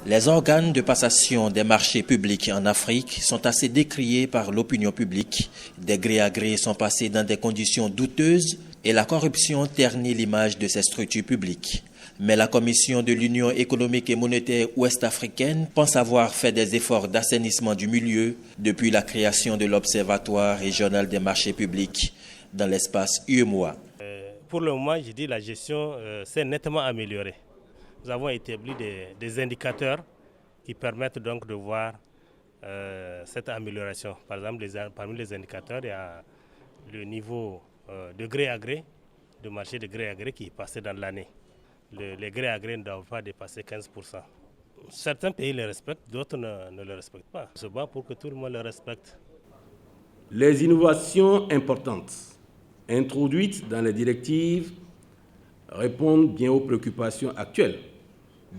Les organes de passation des marchés publics en Afrique sont assez décriés par l'opinion publique. Des gré à gré sont passés dans des conditions douteuses et la corruption ternit l'image de ces structures publiques. Mais la Commission de l'Union économique et monétaire ouest-africaine pense avoir fait des efforts d'assainissement du milieu depuis la création de l'Observatoire régional des marchés publics dans l'espace UEMOA. Pour le moment, je dis la gestion s'est nettement améliorée. Nous avons établi des indicateurs qui permettent donc de voir cette amélioration. Par exemple, parmi les indicateurs, il y a le niveau de gré à gré, de marché de gré à gré qui est passé dans l'année. Les gré à gré ne doivent pas dépasser 15%. Certains pays le respectent, d'autres ne le respectent pas. On se bat pour que tout le monde le respecte. Les innovations importantes introduites dans les directives répondent bien aux préoccupations actuelles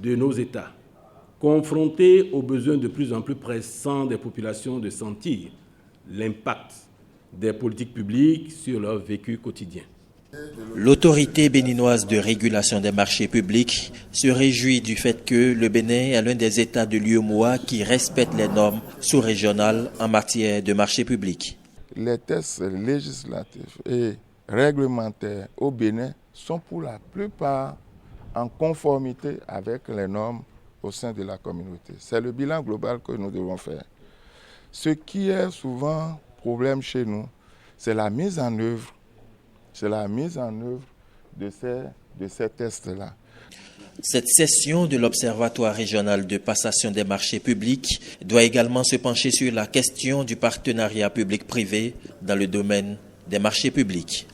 de nos États, confrontés aux besoins de plus en plus pressants des populations de sentir l'impact des politiques publiques sur leur vécu quotidien. L'autorité béninoise de régulation des marchés publics se réjouit du fait que le Bénin est l'un des États de l'UEMOA qui respecte les normes sous-régionales en matière de marchés publics. Les tests législatifs et réglementaires au Bénin sont pour la plupart en conformité avec les normes au sein de la communauté. C'est le bilan global que nous devons faire. Ce qui est souvent problème chez nous, c'est la mise en œuvre. C'est la mise en œuvre de ces tests-là. Cette session de l'Observatoire régional de passation des marchés publics doit également se pencher sur la question du partenariat public-privé dans le domaine des marchés publics.